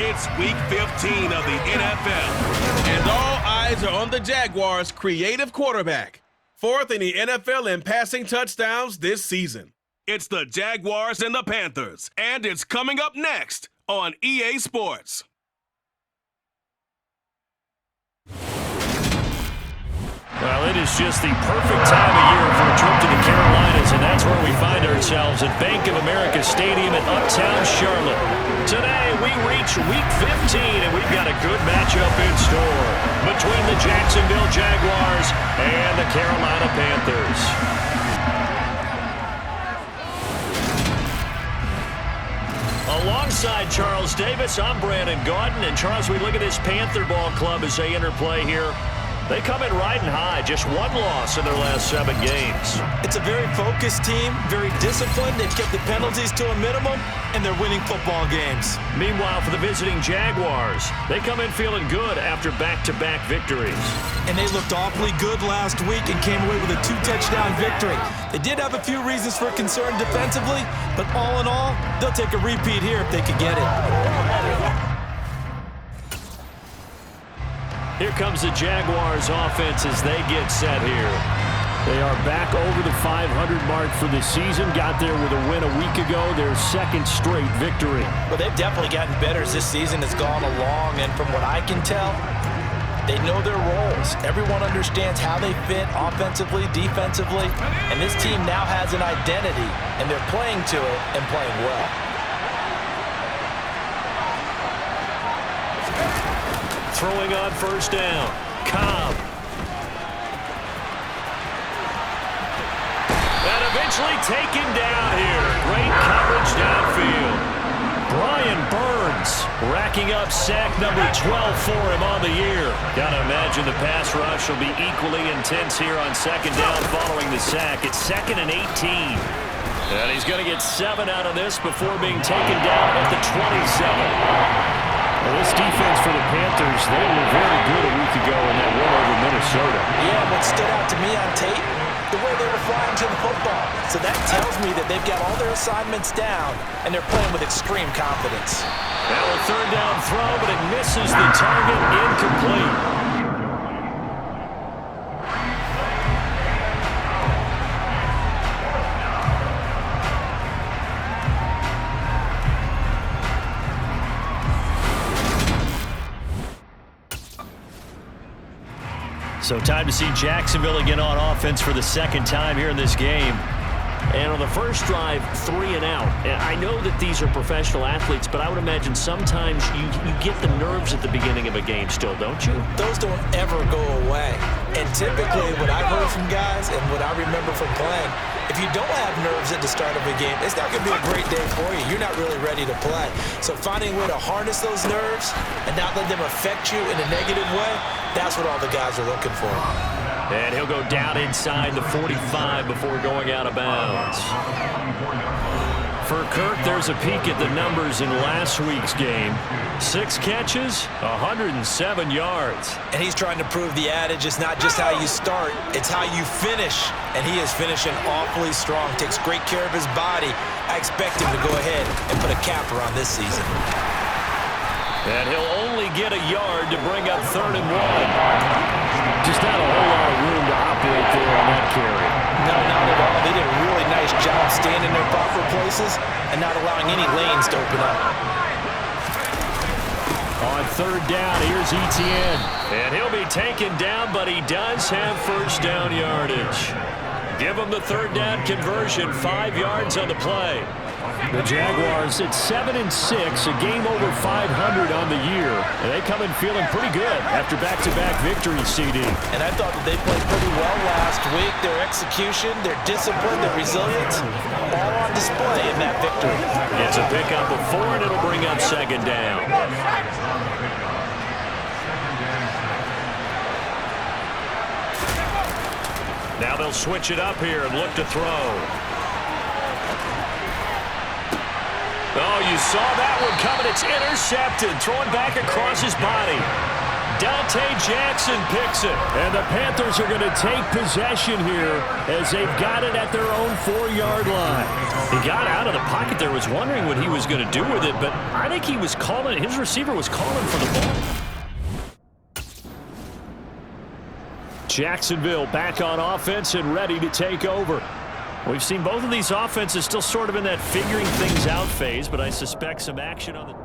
It's Week 15 of the NFL, and all eyes are on the Jaguars' creative quarterback, fourth in the NFL in passing touchdowns this season. It's the Jaguars and the Panthers, and it's coming up next on EA Sports. Well, it is just the perfect time of year for a trip to the Carolinas, and that's where we find ourselves at Bank of America Stadium in Uptown Charlotte. Today, we reach Week 15, and we've got a good matchup in store between the Jacksonville Jaguars and the Carolina Panthers. Alongside Charles Davis, I'm Brandon Gaudin, and Charles, we look at this Panther ball club as they interplay here. They come in riding high, just one loss in their last 7 games. It's a very focused team, very disciplined. They've kept the penalties to a minimum, and they're winning football games. Meanwhile, for the visiting Jaguars, they come in feeling good after back-to-back victories. And they looked awfully good last week and came away with a 2-touchdown victory. They did have a few reasons for concern defensively, but all in all, they'll take a repeat here if they could get it. Here comes the Jaguars offense as they get set here. They are back over the 500 mark for the season. Got there with a win a week ago, their second straight victory. Well, they've definitely gotten better as this season has gone along, and from what I can tell, they know their roles. Everyone understands how they fit offensively, defensively, and this team now has an identity, and they're playing to it and playing well. Throwing on first down, Cobb. And eventually taken down here. Great coverage downfield. Brian Burns racking up sack number 12 for him on the year. Gotta imagine the pass rush will be equally intense here on second down following the sack. It's 2nd and 18. And he's gonna get 7 out of this before being taken down at the 27. Well, this defense for the Panthers, they were very good a week ago in that win over Minnesota. Yeah, what stood out to me on tape, the way they were flying to the football. So that tells me that they've got all their assignments down, and they're playing with extreme confidence. Now a third down throw, but it misses the target, incomplete. So time to see Jacksonville again on offense for the second time here in this game. And on the first drive, 3 and out. And I know that these are professional athletes, but I would imagine sometimes you get the nerves at the beginning of a game still, don't you? Those don't ever go away. And typically what I've heard from guys and what I remember from playing, if you don't have nerves at the start of a game, it's not going to be a great day for you. You're not really ready to play. So finding a way to harness those nerves and not let them affect you in a negative way, that's what all the guys are looking for. And he'll go down inside the 45 before going out of bounds. For Kirk, there's a peek at the numbers in last week's game. 6 catches, 107 yards. And he's trying to prove the adage is not just how you start, it's how you finish. And he is finishing awfully strong, takes great care of his body. I expect him to go ahead and put a capper on this season. And he'll only get a yard to bring up 3rd and 1. Just not a whole lot of room to operate there on that carry. No, not at all. They did a really nice job staying in their proper places and not allowing any lanes to open up. On 3rd down, here's Etienne. And he'll be taken down, but he does have first down yardage. Give him the 3rd down conversion, 5 yards on the play. The Jaguars at 7-6, a game over 500 on the year. And they come in feeling pretty good after back-to-back victories, CD. And I thought that they played pretty well last week. Their execution, their discipline, their resilience, all on display in that victory. It's a pickup of 4, and it'll bring up 2nd down. Now they'll switch it up here and look to throw. Oh, you saw that one coming. It's intercepted. Throwing back across his body. Dante Jackson picks it. And the Panthers are going to take possession here as they've got it at their own 4-yard line. He got out of the pocket there, was wondering what he was going to do with it, but I think he was calling, his receiver was calling for the ball. Jacksonville back on offense and ready to take over. We've seen both of these offenses still sort of in that figuring things out phase, but I suspect some action on the...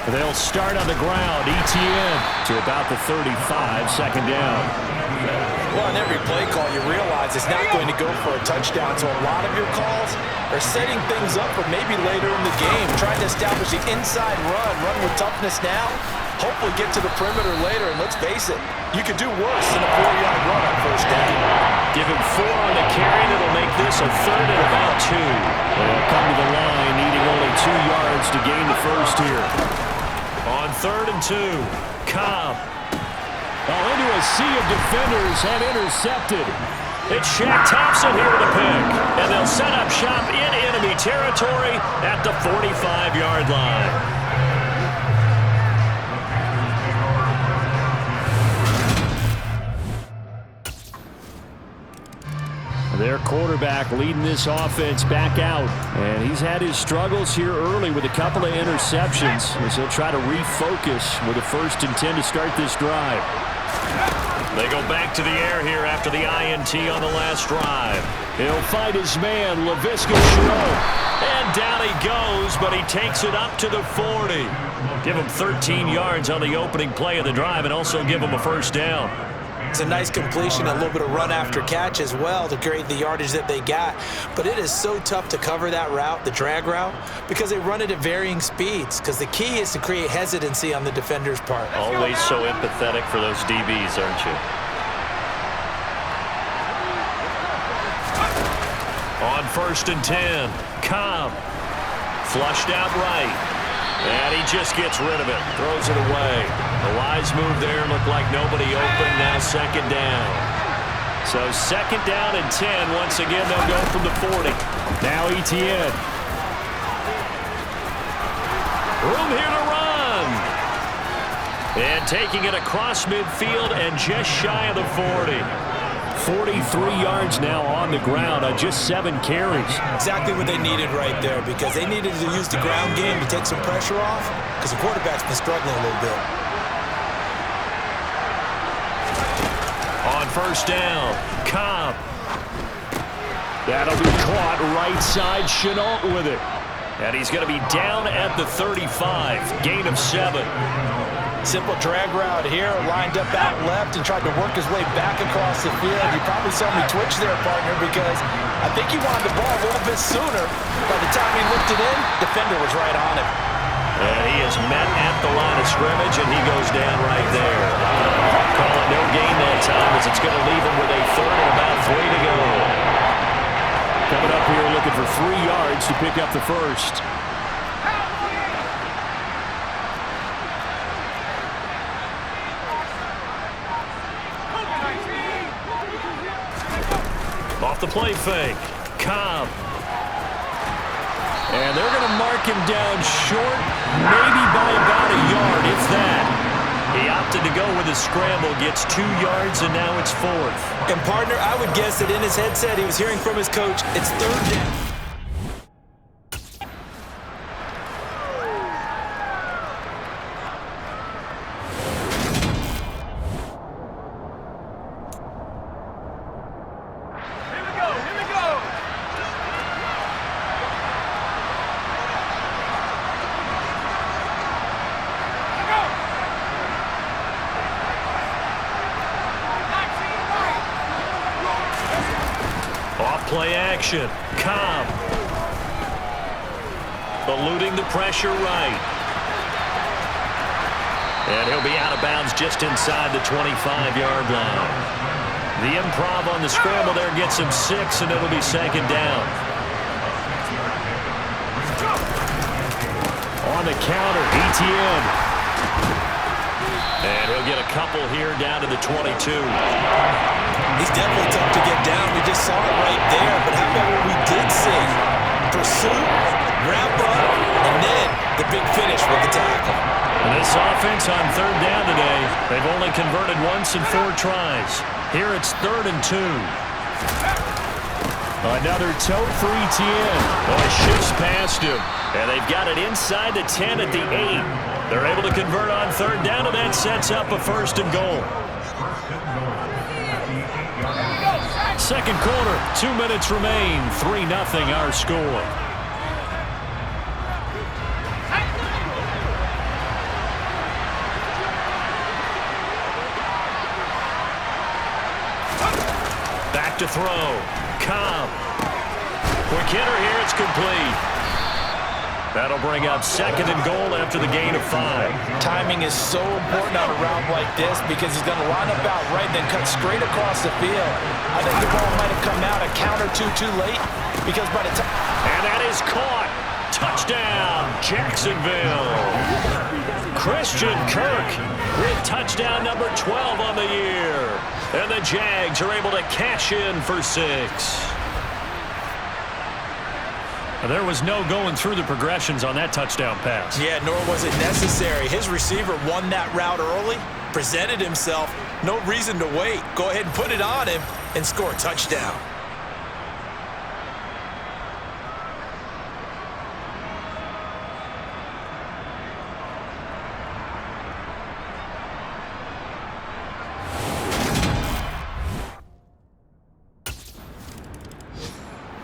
They'll start on the ground. ETN to about the 35, second down. Well, on every play call, you realize it's not going to go for a touchdown, so a lot of your calls are setting things up for maybe later in the game, trying to establish the inside run with toughness now, hopefully get to the perimeter later, and let's face it, you could do worse than a 4-yard run on first down. Give him 4 on the carry, and it'll make this a third and about 2. They'll come to the line, needing only 2 yards to gain the first here. On 3rd and 2, Cobb. Into a sea of defenders and intercepted. It's Shaq Thompson here with a pick. And they'll set up shop in enemy territory at the 45-yard line. Their quarterback leading this offense back out. And he's had his struggles here early with a couple of interceptions as he'll try to refocus with a 1st and 10 to start this drive. They go back to the air here after the INT on the last drive. He'll fight his man, Laviska Shenault. And down he goes, but he takes it up to the 40. Give him 13 yards on the opening play of the drive and also give him a first down. It's a nice completion, a little bit of run after catch as well to create the yardage that they got. But it is so tough to cover that route, the drag route, because they run it at varying speeds. Because the key is to create hesitancy on the defender's part. Always so empathetic for those DBs, aren't you? On 1st and 10, Cobb. Flushed out right. And he just gets rid of it. Throws it away. The wise move there. Looked like nobody open. Now 2nd down. So 2nd down and 10. Once again, they'll go from the 40. Now ETN. Room here to run. And taking it across midfield and just shy of the 40. 43 yards now on the ground on just 7 carries. Exactly what they needed right there, because they needed to use the ground game to take some pressure off, because the quarterback's been struggling a little bit. On 1st down, Cobb. That'll be caught right side. Shenault with it. And he's going to be down at the 35. Gain of 7. Simple drag route here, lined up out left and tried to work his way back across the field. You probably saw me twitch there, partner, because I think he wanted the ball a little bit sooner. By the time he looked it in, defender was right on him. And he is met at the line of scrimmage, and he goes down right there. Call it no gain that time, as it's going to leave him with a 3rd and about 3 to go. Coming up here looking for 3 yards to pick up the first. Off the play fake, Cobb. And they're going to mark him down short, maybe by about a yard, if that. He opted to go with a scramble, gets 2 yards, and now it's 4th. And partner, I would guess that in his headset he was hearing from his coach, it's 3rd down. Play action. Cobb. Eluding the pressure right. And he'll be out of bounds just inside the 25-yard line. The improv on the scramble there gets him 6, and it'll be 2nd down. On the counter, ETN. And he'll get a couple here down to the 22. He's definitely tough to get down. We just saw it right there. But how about what we did see? pursuit, wrap up, and then the big finish with the tackle. And this offense on third down today, they've only converted once in 4 tries. Here it's 3rd and 2. Another tote for Etienne. Oh, it shifts past him. And they've got it inside the 10 at the 8. They're able to convert on third down, and that sets up a 1st and goal. Second quarter, 2 minutes remain. 3-0 our score. Back to throw. Cobb. Quick hitter here. It's complete. That'll bring up 2nd and goal after the gain of 5. Timing is so important on a route like this because he's going to line up out right, then cut straight across the field. I think the ball might have come out a count or two too late because by the time... And that is caught. Touchdown, Jacksonville. Christian Kirk with touchdown number 12 on the year. And the Jags are able to cash in for 6. There was no going through the progressions on that touchdown pass. Yeah, nor was it necessary. His receiver won that route early, presented himself. No reason to wait. Go ahead and put it on him and score a touchdown.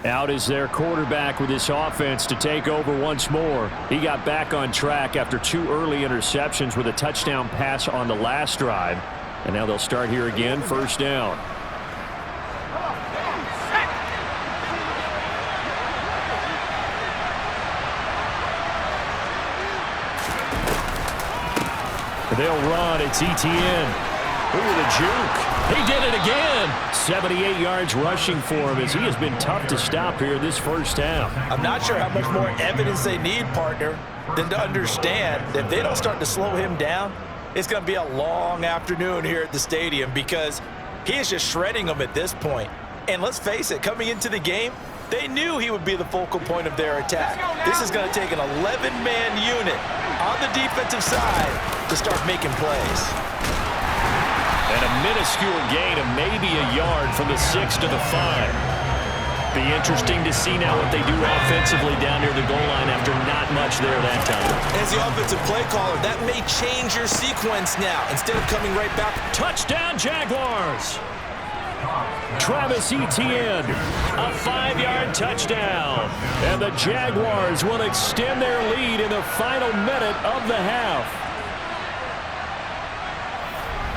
Out is their quarterback with this offense to take over once more. He got back on track after 2 early interceptions with a touchdown pass on the last drive. And now they'll start here again, 1st down. They'll run. It's Etienne. Ooh, the juke. He did it again. 78 yards rushing for him as he has been tough to stop here this first half. I'm not sure how much more evidence they need, partner, than to understand that if they don't start to slow him down, it's going to be a long afternoon here at the stadium because he is just shredding them at this point. And let's face it, coming into the game, they knew he would be the focal point of their attack. This is going to take an 11-man unit on the defensive side to start making plays. And a minuscule gain of maybe a yard from the 6 to the 5. Be interesting to see now what they do offensively down near the goal line after not much there that time. As the offensive play caller, that may change your sequence now. Instead of coming right back. Touchdown, Jaguars! Travis Etienne, a 5-yard touchdown. And the Jaguars will extend their lead in the final minute of the half.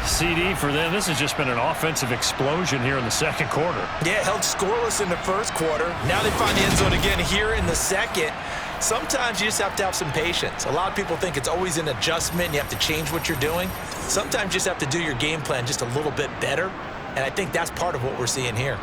CD for them. This has just been an offensive explosion here in the second quarter. Yeah, held scoreless in the first quarter. Now they find the end zone again here in the second. Sometimes you just have to have some patience. A lot of people think it's always an adjustment. You have to change what you're doing. Sometimes you just have to do your game plan just a little bit better. And I think that's part of what we're seeing here.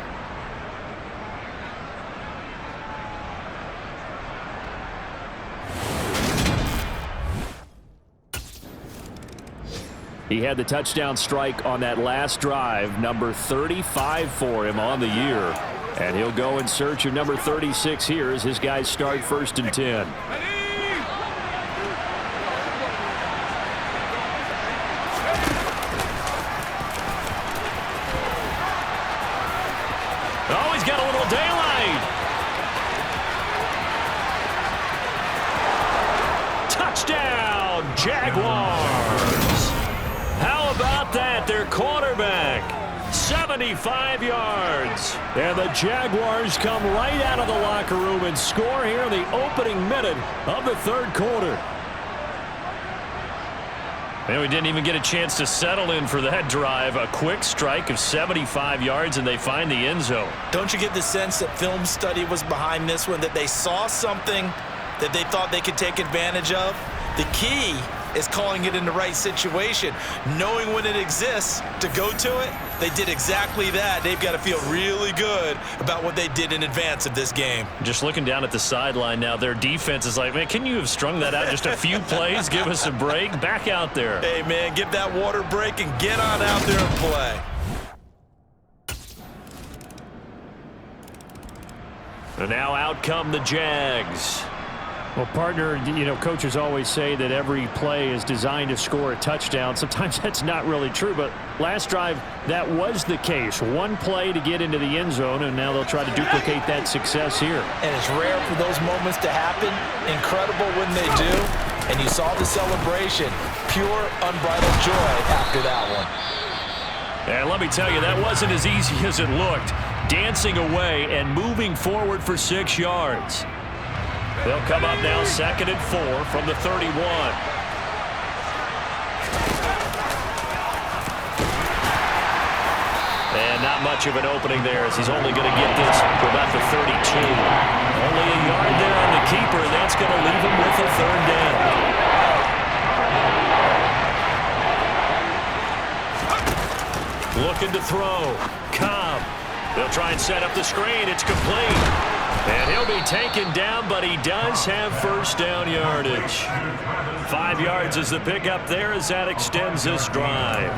He had the touchdown strike on that last drive, number 35 for him on the year. And he'll go in search of number 36 here as his guys start 1st and 10. Oh, he's got a little daylight. Touchdown, Jaguars. How about that? Their quarterback, 75 yards. And the Jaguars come right out of the locker room and score here in the opening minute of the third quarter. And we didn't even get a chance to settle in for that drive. A quick strike of 75 yards, and they find the end zone. Don't you get the sense that film study was behind this one, that they saw something that they thought they could take advantage of? The key is calling it in the right situation, knowing when it exists to go to it. They did exactly that. They've got to feel really good about what they did in advance of this game. Just looking down at the sideline now, their defense is like, man, can you have strung that out just a few plays? Give us a break. Back out there. Hey, man, give that water break and get on out there and play. And now out come the Jags. Well, partner, coaches always say that every play is designed to score a touchdown. Sometimes that's not really true, but last drive, that was the case. One play to get into the end zone, and now they'll try to duplicate that success here. And it's rare for those moments to happen. Incredible when they do. And you saw the celebration. Pure, unbridled joy after that one. And let me tell you, that wasn't as easy as it looked. Dancing away and moving forward for 6 yards. They'll come up now 2nd and 4 from the 31. And not much of an opening there as he's only going to get this for about the 32. Only a yard there on the keeper, and that's going to leave him with a 3rd down. Looking to throw. Cobb. They'll try and set up the screen. It's complete. And he'll be taken down, but he does have 1st down yardage. 5 yards is the pickup there as that extends this drive.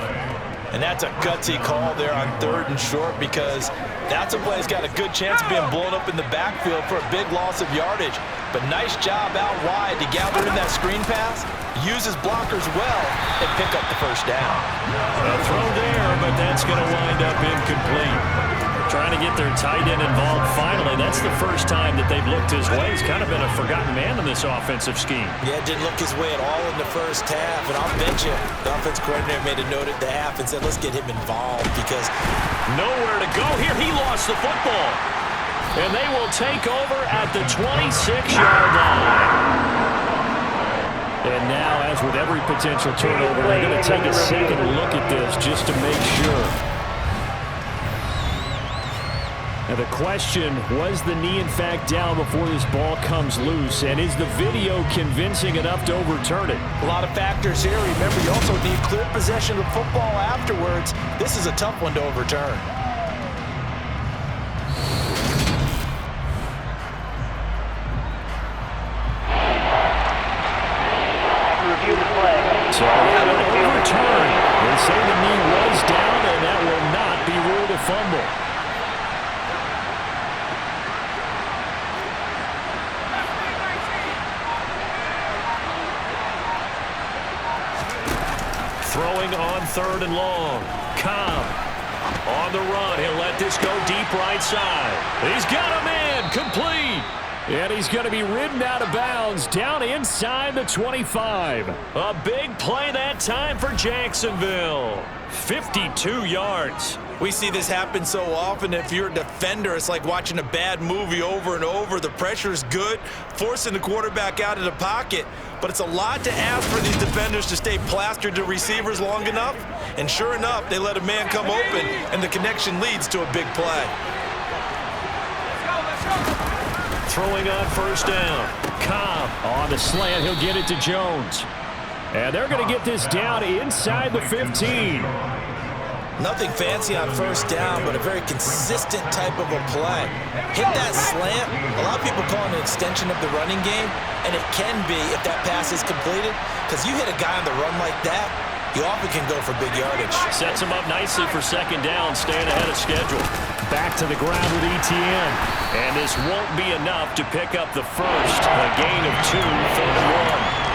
And that's a gutsy call there on 3rd and short because that's a play that's got a good chance of being blown up in the backfield for a big loss of yardage. But nice job out wide to gather in that screen pass, use his blockers well, and pick up the 1st down. A throw there, but that's going to wind up incomplete. Trying to get their tight end involved finally. That's the first time that they've looked his way. He's kind of been a forgotten man in this offensive scheme. Yeah, didn't look his way at all in the first half. And I'll bet you the offense coordinator made a note at the half and said, let's get him involved because nowhere to go here. He lost the football. And they will take over at the 26-yard line. And now, as with every potential turnover, they're going to take a second look at this just to make sure. Now the question, was the knee in fact down before this ball comes loose? And is the video convincing enough to overturn it? A lot of factors here. Remember, you also need clear possession of the football afterwards. This is a tough one to overturn. Review the play. So that will overturn. They say the knee was down, and that will not be ruled a fumble. Throwing on 3rd and long. Cobb on the run. He'll let this go deep right side. He's got a man. Complete. And he's going to be ridden out of bounds down inside the 25. A big play that time for Jacksonville. 52 yards. We see this happen so often. If you're a defender, it's like watching a bad movie over and over. The pressure is good, forcing the quarterback out of the pocket. But it's a lot to ask for these defenders to stay plastered to receivers long enough. And sure enough, they let a man come open, and the connection leads to a big play. Throwing on 1st down. Cobb on the slant. He'll get it to Jones. And they're going to get this down inside the 15. Nothing fancy on 1st down, but a very consistent type of a play. Hit that slant. A lot of people call it an extension of the running game, and it can be if that pass is completed, because you hit a guy on the run like that, you often can go for big yardage. Sets him up nicely for 2nd down, staying ahead of schedule. Back to the ground with Etienne. And this won't be enough to pick up the 1st. A gain of 2, 3rd and 1.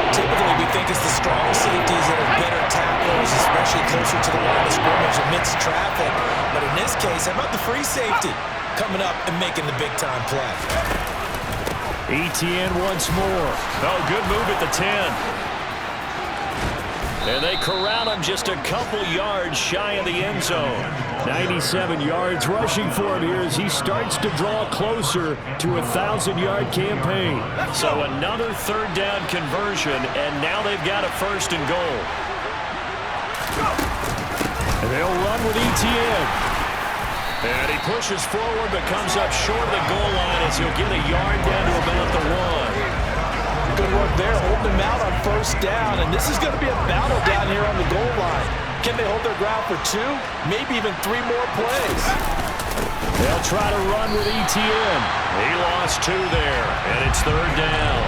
Typically, we think it's the strong safeties that are better tacklers, especially closer to the line of scrimmage amidst traffic. But in this case, how about the free safety coming up and making the big-time play? Etienne once more. Oh, good move at the 10. And they corral him just a couple yards shy of the end zone. 97 yards rushing for him here as he starts to draw closer to a 1,000-yard campaign. So another 3rd down conversion, and now they've got a 1st and goal. And they'll run with Etienne. And he pushes forward but comes up short of the goal line as he'll get a yard down to about the 1. Good work there, holding them out on 1st down, and this is going to be a battle down here on the goal line. Can they hold their ground for 2, maybe even 3 more plays? They'll try to run with Etienne. He lost 2 there, and it's 3rd down.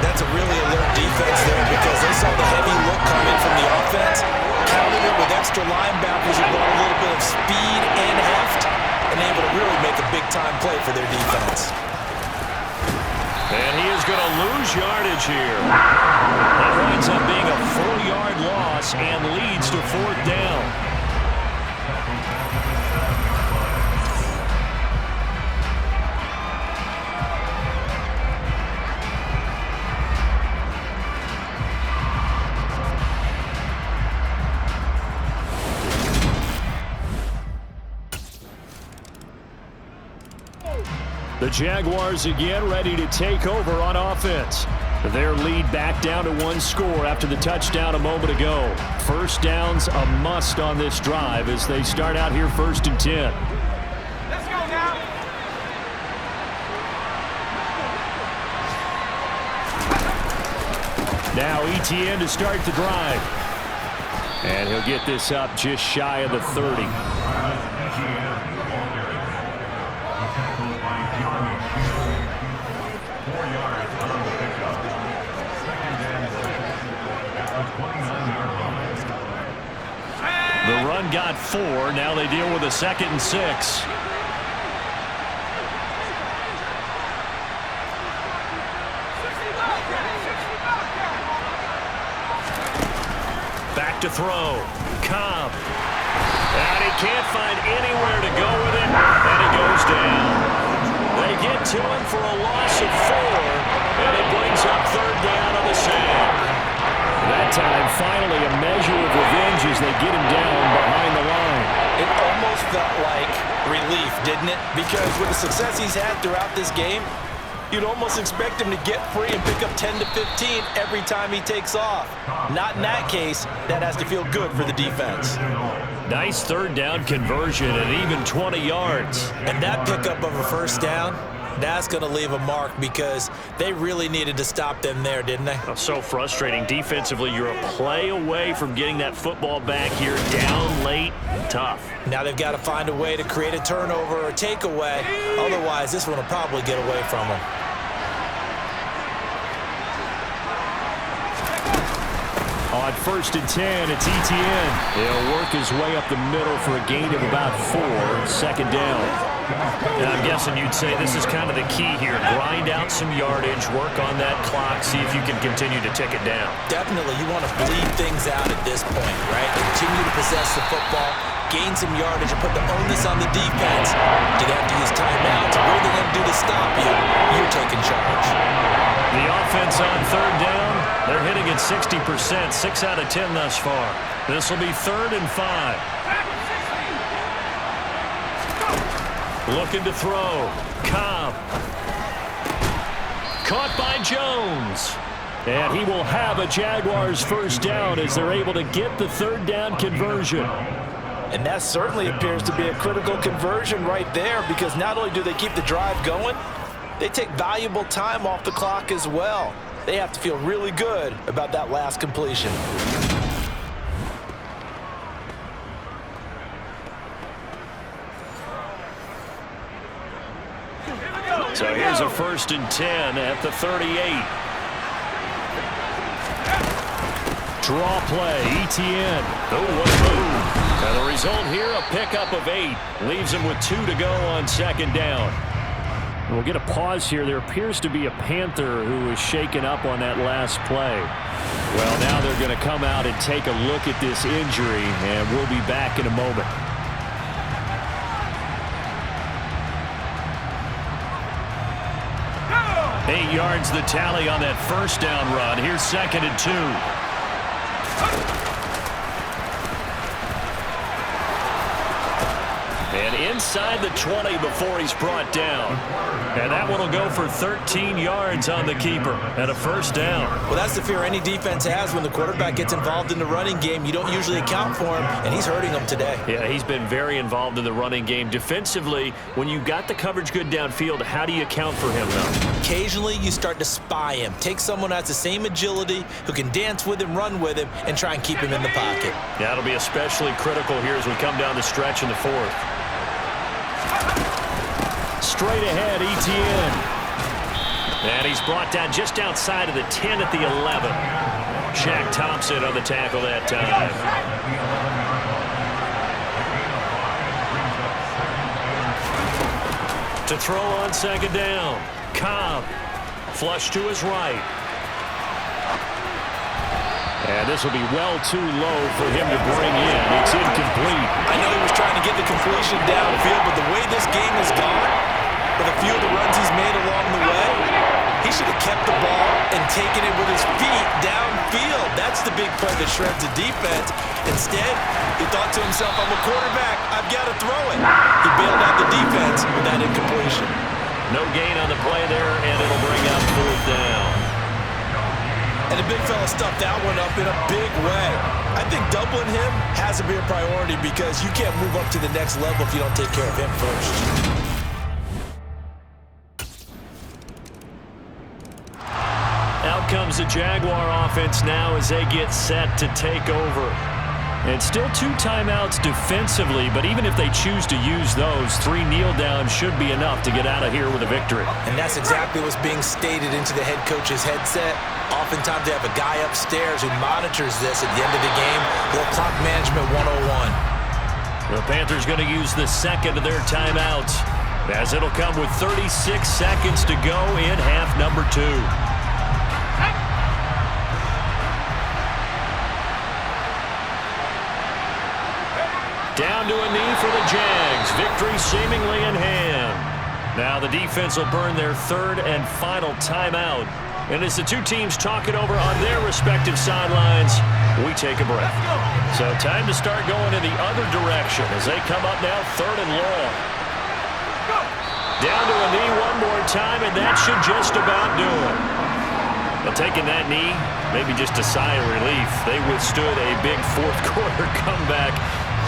That's a really alert defense there because they saw the heavy look coming from the offense, countered it with extra linebackers who brought a little bit of speed and heft, and been able to really make a big-time play for their defense. And he is going to lose yardage here. That winds up being a 4-yard loss and leads to 4th down. The Jaguars again ready to take over on offense. Their lead back down to 1 score after the touchdown a moment ago. First down's a must on this drive as they start out here 1st and 10. Let's go now. Now ETN to start the drive. And he'll get this up just shy of the 30. The run got 4. Now they deal with a 2nd and 6. Back to throw. Cobb. And he can't find anywhere to go with it. And he goes down. They get to him for a loss of 4. And it brings up 3rd down on the save. That time, finally, a measure of revenge as they get him down behind the line. It almost felt like relief, didn't it? Because with the success he's had throughout this game, you'd almost expect him to get free and pick up 10 to 15 every time he takes off. Not in that case. That has to feel good for the defense. Nice 3rd down conversion and even 20 yards. And that pickup of a 1st down, that's going to leave a mark because they really needed to stop them there, didn't they? Oh, so frustrating. Defensively, you're a play away from getting that football back here. Down late, tough. Now they've got to find a way to create a turnover or takeaway. Otherwise, this one will probably get away from them. On 1st and 10, it's ETN. He'll work his way up the middle for a gain of about 4. 2nd down. And I'm guessing you'd say this is kind of the key here. Grind out some yardage, work on that clock, see if you can continue to tick it down. Definitely, you want to bleed things out at this point, right? Continue to possess the football, gain some yardage, and put the onus on the defense. Do they have to use timeouts? What are they going to do to stop you? You're taking charge. The offense on 3rd down, they're hitting at 60%, 6 out of 10 thus far. This will be 3rd and 5. Looking to throw. Cobb. Caught by Jones. And he will have a Jaguars 1st down as they're able to get the 3rd down conversion. And that certainly appears to be a critical conversion right there because not only do they keep the drive going, they take valuable time off the clock as well. They have to feel really good about that last completion. So here's a 1st and 10 at the 38. Draw play, ETN. Oh, what a move. And the result here, a pickup of 8. Leaves him with 2 to go on 2nd down. We'll get a pause here. There appears to be a Panther who was shaken up on that last play. Well, now they're going to come out and take a look at this injury, and we'll be back in a moment. Eight yards the tally on that 1st down run. Here's 2nd and 2. And inside the 20 before he's brought down. And that one will go for 13 yards on the keeper and a 1st down. Well, that's the fear any defense has when the quarterback gets involved in the running game. You don't usually account for him, and he's hurting them today. Yeah, he's been very involved in the running game. Defensively, when you got the coverage good downfield, how do you account for him, though? Occasionally, you start to spy him. Take someone who has the same agility, who can dance with him, run with him, and try and keep him in the pocket. That'll be especially critical here as we come down the stretch in the 4th. Straight ahead, ETN. And he's brought down just outside of the 10 at the 11. Shaq Thompson on the tackle that time. To throw on second down. Cobb. Flush to his right. And this will be well too low for him to bring in. It's incomplete. I know he was trying to get the completion downfield, but the way this game has gone, with a few of the runs he's made along the way, he should have kept the ball and taken it with his feet downfield. That's the big play that shreds the defense. Instead, he thought to himself, I'm a quarterback, I've got to throw it. He bailed out the defense with that incompletion. No gain on the play there, and it'll bring up fourth down. And the big fella stuffed that one up in a big way. I think doubling him has to be a priority because you can't move up to the next level if you don't take care of him first. Out comes the Jaguar offense now as they get set to take over. And still 2 timeouts defensively, but even if they choose to use those, 3 kneel downs should be enough to get out of here with a victory. And that's exactly what's being stated into the head coach's headset. Oftentimes they have a guy upstairs who monitors this at the end of the game. Little clock management 101. The Panthers going to use the second of their timeouts, as it'll come with 36 seconds to go in half number 2. Down to a knee for the Jags. Victory seemingly in hand. Now the defense will burn their third and final timeout. And as the two teams talk it over on their respective sidelines, we take a break. So time to start going in the other direction as they come up now third and long. Down to a knee one more time, and that should just about do it. But taking that knee, maybe just a sigh of relief. They withstood a big fourth quarter comeback.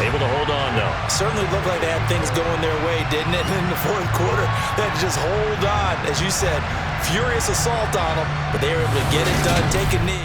Able to hold on, though. Certainly looked like they had things going their way, didn't it? In the fourth quarter, they had to just hold on. As you said, furious assault on them, but they were able to get it done, take a knee.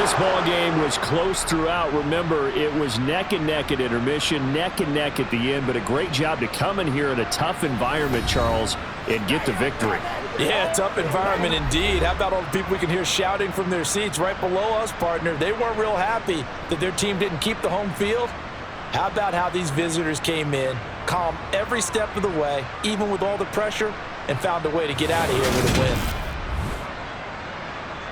This ball game was close throughout. Remember, it was neck and neck at intermission, neck and neck at the end, but a great job to come in here in a tough environment, Charles, and get the victory. Yeah, tough environment indeed. How about all the people we can hear shouting from their seats right below us, partner? They weren't real happy that their team didn't keep the home field. How about how these visitors came in, calm every step of the way, even with all the pressure, and found a way to get out of here with a win.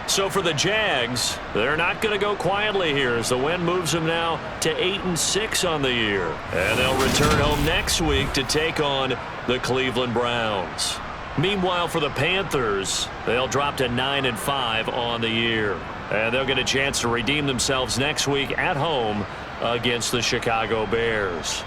So for the Jags, they're not going to go quietly here as the win moves them now to 8-6 on the year. And they'll return home next week to take on the Cleveland Browns. Meanwhile, for the Panthers, they'll drop to 9-5 on the year. And they'll get a chance to redeem themselves next week at home against the Chicago Bears.